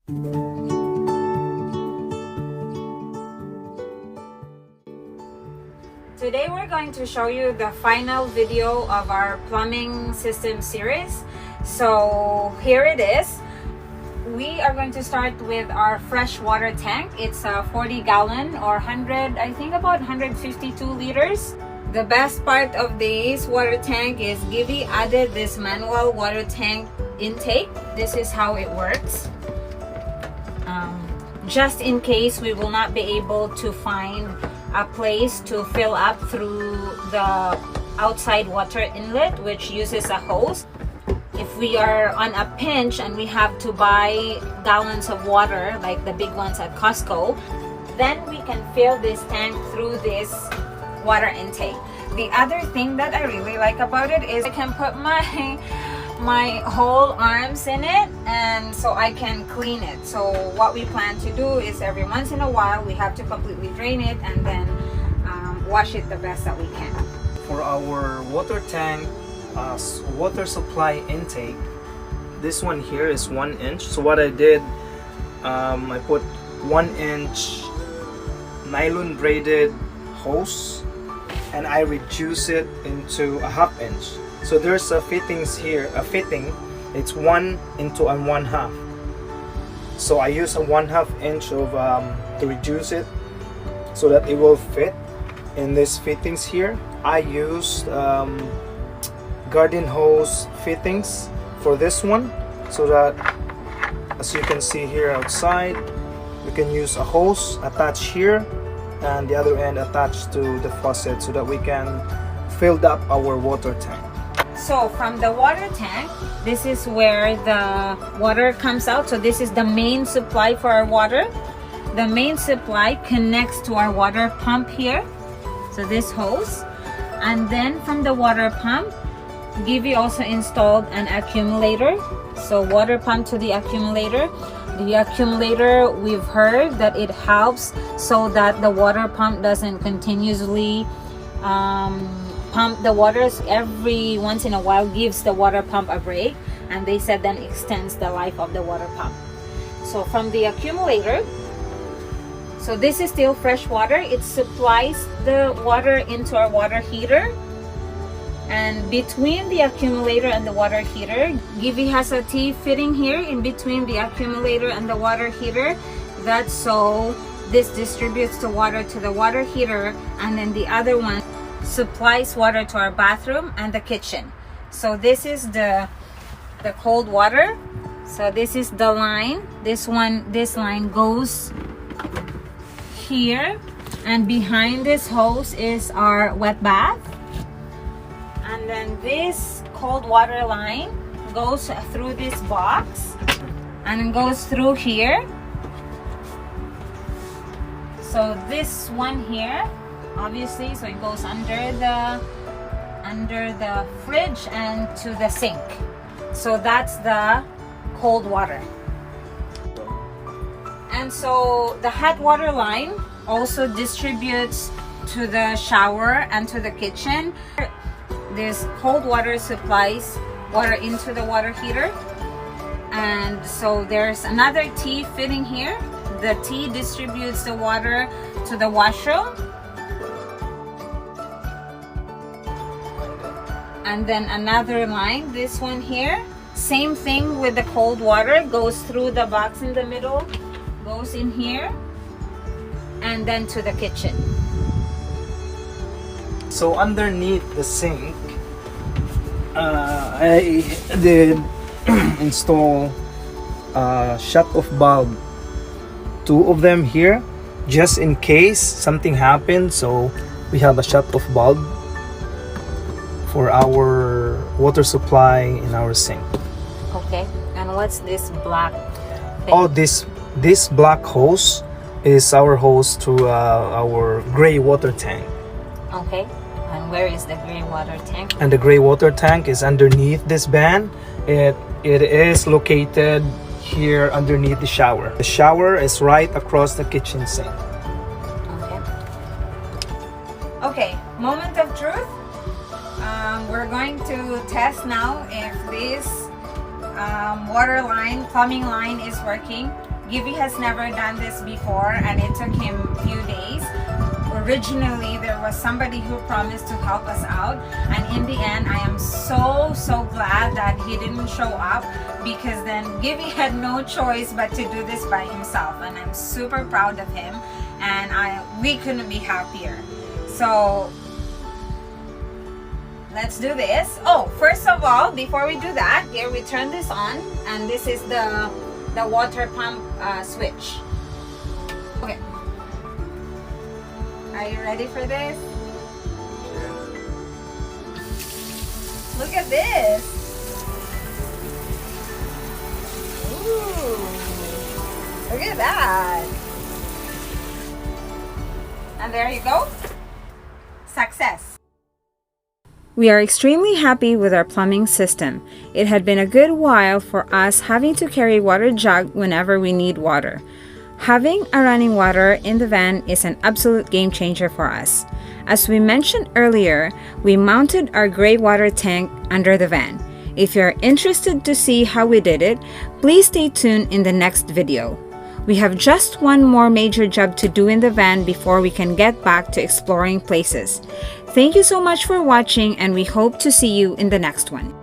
Today we're going to show you the final video of our plumbing system series. So here it is. We are going to start with our fresh water tank. It's a 40 gallon or 100, I think about 152 liters. The best part of this water tank is Gibby added this manual water tank intake. This is how it works. Just in case we will not be able to find a place to fill up through the outside water inlet, which uses a hose. If we are on a pinch and we have to buy gallons of water like the big ones at Costco, then we can fill this tank through this water intake. The other thing that I really like about it is I can put my whole arms in it, and so I can clean it. So what we plan to do is every once in a while we have to completely drain it and then wash it the best that we can. For our water tank water supply intake, this one here is 1 inch. So what I did, I put 1 inch nylon braided hose and I reduce it into a 1/2 inch. So there's a fittings here, it's 1 into 1/2. So I use a 1/2 inch of to reduce it so that it will fit in this fittings here. I used garden hose fittings for this one, so that as you can see here outside, we can use a hose attached here and the other end attached to the faucet so that we can fill up our water tank. So from the water tank, this is where the water comes out. So this is the main supply for our water. The main supply connects to our water pump here, so this hose, and then from the water pump, Givy also installed an accumulator. So water pump to the accumulator. The accumulator, we've heard that it helps so that the water pump doesn't continuously pump the waters. Every once in a while gives the water pump a break, and they said then extends the life of the water pump. So from the accumulator, so this is still fresh water. It supplies the water into our water heater, and between the accumulator and the water heater, Givy has a T fitting here in between the accumulator and the water heater. That's so this distributes the water to the water heater, and then the other one supplies water to our bathroom and the kitchen. So this is the cold water. So this is the line. This line goes here, and behind this hose is our wet bath. And then this cold water line goes through this box and goes through here. So this one here, obviously, so it goes under the fridge and to the sink. So that's the cold water. And so the hot water line also distributes to the shower and to the kitchen. This cold water supplies water into the water heater, and so there's another T fitting here. The T distributes the water to the washroom, and then another line, this one here, same thing with the cold water, goes through the box in the middle, goes in here, and then to the kitchen. So underneath the sink, I did install a shut-off bulb, 2 of them here, just in case something happens. So we have a shut-off bulb for our water supply in our sink. Okay, and what's this black thing? Oh, this black hose is our hose to our gray water tank. Okay. And where is the gray water tank? And the gray water tank is underneath this band. It is located here underneath the shower. The shower is right across the kitchen sink. Okay. Okay, moment of truth. We're going to test now if this water line, plumbing line is working. Gibby has never done this before and it took him a few days. Originally, there was somebody who promised to help us out, and in the end, I am so glad that he didn't show up, because then Gibby had no choice but to do this by himself, and I'm super proud of him, and we couldn't be happier. So let's do this. Oh, first of all, before we do that, here we turn this on, and this is the water pump switch. Okay. Are you ready for this? Look at this. Ooh. Look at that. And there you go. Success. We are extremely happy with our plumbing system. It had been a good while for us having to carry water jug whenever we need water. Having a running water in the van is an absolute game changer for us. As we mentioned earlier, we mounted our gray water tank under the van. If you're interested to see how we did it, please stay tuned in the next video. We have just one more major job to do in the van before we can get back to exploring places. Thank you so much for watching, and we hope to see you in the next one.